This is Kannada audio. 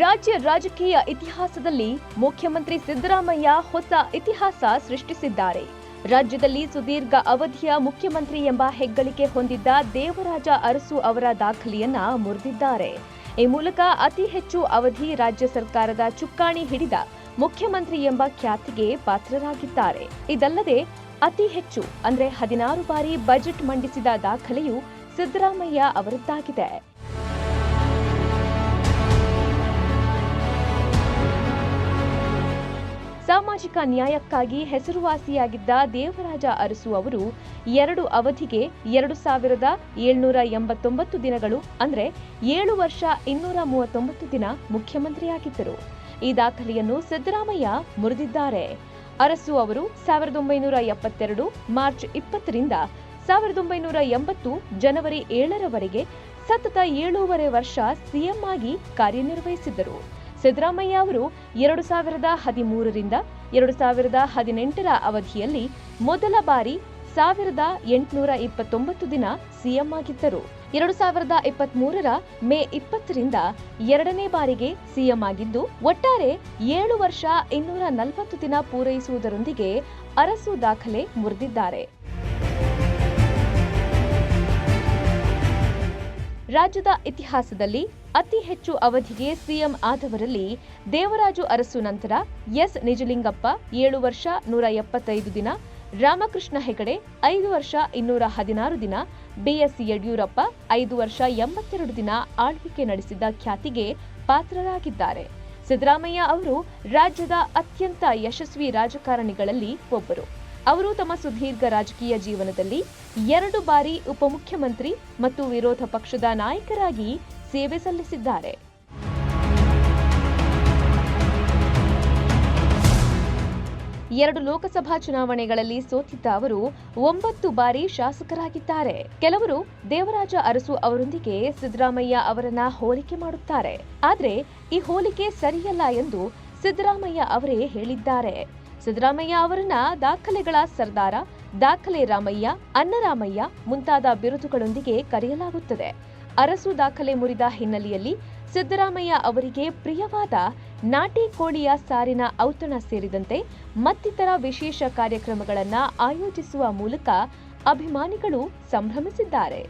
ರಾಜ್ಯ ರಾಜಕೀಯ ಇತಿಹಾಸದಲ್ಲಿ ಮುಖ್ಯಮಂತ್ರಿ ಸಿದ್ದರಾಮಯ್ಯ ಹೊಸ ಇತಿಹಾಸ ಸೃಷ್ಟಿಸಿದ್ದಾರೆ. ರಾಜ್ಯದಲ್ಲಿ ಸುದೀರ್ಘ ಅವಧಿಯ ಮುಖ್ಯಮಂತ್ರಿ ಎಂಬ ಹೆಗ್ಗಳಿಕೆ ಹೊಂದಿದ್ದ ದೇವರಾಜ ಅರಸು ಅವರ ದಾಖಲೆಯನ್ನ ಮುರಿದಿದ್ದಾರೆ. ಈ ಮೂಲಕ ಅತಿ ಹೆಚ್ಚು ಅವಧಿ ರಾಜ್ಯ ಸರ್ಕಾರದ ಚುಕ್ಕಾಣಿ ಹಿಡಿದ ಮುಖ್ಯಮಂತ್ರಿ ಎಂಬ ಖ್ಯಾತಿಗೆ ಪಾತ್ರರಾಗಿದ್ದಾರೆ. ಇದಲ್ಲದೆ ಅತಿ ಹೆಚ್ಚು ಅಂದ್ರೆ 16 ಬಾರಿ ಬಜೆಟ್ ಮಂಡಿಸಿದ ದಾಖಲೆಯು ಸಿದ್ದರಾಮಯ್ಯ ಅವರದ್ದಾಗಿದೆ. ಸಾಮಾಜಿಕ ನ್ಯಾಯಕ್ಕಾಗಿ ಹೆಸರುವಾಸಿಯಾಗಿದ್ದ ದೇವರಾಜ ಅರಸು ಅವರು 2 ಅವಧಿಗೆ 2789 ದಿನಗಳು ಅಂದ್ರೆ 7 ವರ್ಷ 239 ದಿನ ಮುಖ್ಯಮಂತ್ರಿಯಾಗಿದ್ದರು. ಈ ದಾಖಲೆಯನ್ನು ಸಿದ್ದರಾಮಯ್ಯ ಮುರಿದಿದ್ದಾರೆ. ಅರಸು ಅವರು 1972 ಮಾರ್ಚ್ 20ರಿಂದ 1980 ಜನವರಿ 7ರವರೆಗೆ ಸತತ 7.5 ವರ್ಷ ಸಿಎಂ ಆಗಿ ಕಾರ್ಯನಿರ್ವಹಿಸಿದ್ದರು. ಸಿದ್ದರಾಮಯ್ಯ ಅವರು 2013ರಿಂದ 2018ರ ಅವಧಿಯಲ್ಲಿ ಮೊದಲ ಬಾರಿ 1829 ದಿನ ಸಿಎಂ ಆಗಿದ್ದರು. 2023ರ ಮೇ 20ರಿಂದ ಎರಡನೇ ಬಾರಿಗೆ ಸಿಎಂ ಆಗಿದ್ದು ಒಟ್ಟಾರೆ 7 ವರ್ಷ 240 ದಿನ ಪೂರೈಸುವುದರೊಂದಿಗೆ ಅರಸು ದಾಖಲೆ ಮುರಿದಿದ್ದಾರೆ. ರಾಜ್ಯದ ಇತಿಹಾಸದಲ್ಲಿ ಅತಿ ಹೆಚ್ಚು ಅವಧಿಗೆ ಸಿಎಂ ಆದವರಲ್ಲಿ ದೇವರಾಜು ಅರಸು ನಂತರ ಎಸ್ ನಿಜಲಿಂಗಪ್ಪ 7 ವರ್ಷ 175 ದಿನ, ರಾಮಕೃಷ್ಣ ಹೆಗಡೆ 5 ವರ್ಷ 216 ದಿನ, ಬಿಎಸ್ ಯಡಿಯೂರಪ್ಪ 5 ವರ್ಷ 82 ದಿನ ಆಳ್ವಿಕೆ ನಡೆಸಿದ ಖ್ಯಾತಿಗೆ ಪಾತ್ರರಾಗಿದ್ದಾರೆ. ಸಿದ್ದರಾಮಯ್ಯ ಅವರು ರಾಜ್ಯದ ಅತ್ಯಂತ ಯಶಸ್ವಿ ರಾಜಕಾರಣಿಗಳಲ್ಲಿ ಒಬ್ಬರು. ಅವರು ತಮ್ಮ ಸುದೀರ್ಘ ರಾಜಕೀಯ ಜೀವನದಲ್ಲಿ 2 ಬಾರಿ ಉಪಮುಖ್ಯಮಂತ್ರಿ ಮತ್ತು ವಿರೋಧ ಪಕ್ಷದ ನಾಯಕರಾಗಿ ಸೇವೆ ಸಲ್ಲಿಸಿದ್ದಾರೆ. ಎರಡು ಲೋಕಸಭಾ ಚುನಾವಣೆಗಳಲ್ಲಿ ಸೋತಿದ್ದ ಅವರು 9 ಬಾರಿ ಶಾಸಕರಾಗಿದ್ದಾರೆ. ಕೆಲವರು ದೇವರಾಜ ಅರಸು ಅವರೊಂದಿಗೆ ಸಿದ್ದರಾಮಯ್ಯ ಅವರನ್ನ ಹೋಲಿಕೆ ಮಾಡುತ್ತಾರೆ. ಆದರೆ ಈ ಹೋಲಿಕೆ ಸರಿಯಲ್ಲ ಎಂದು ಸಿದ್ದರಾಮಯ್ಯ ಅವರೇ ಹೇಳಿದ್ದಾರೆ. ಸಿದ್ದರಾಮಯ್ಯ ಅವರನ್ನ ದಾಖಲೆಗಳ ಸರ್ದಾರ, ದಾಖಲೆ ರಾಮಯ್ಯ, ಅನ್ನರಾಮಯ್ಯ ಮುಂತಾದ ಬಿರುದುಗಳೊಂದಿಗೆ ಕರೆಯಲಾಗುತ್ತದೆ. ಅರಸು ದಾಖಲೆ ಮುರಿದ ಹಿನ್ನೆಲೆಯಲ್ಲಿ ಸಿದ್ದರಾಮಯ್ಯ ಅವರಿಗೆ ಪ್ರಿಯವಾದ ನಾಟಿ ಕೋಳಿಯ ಸಾರಿನ ಔತಣ ಸೇರಿದಂತೆ ಮತ್ತಿತರ ವಿಶೇಷ ಕಾರ್ಯಕ್ರಮಗಳನ್ನು ಆಯೋಜಿಸುವ ಮೂಲಕ ಅಭಿಮಾನಿಗಳು ಸಂಭ್ರಮಿಸಿದ್ದಾರೆ.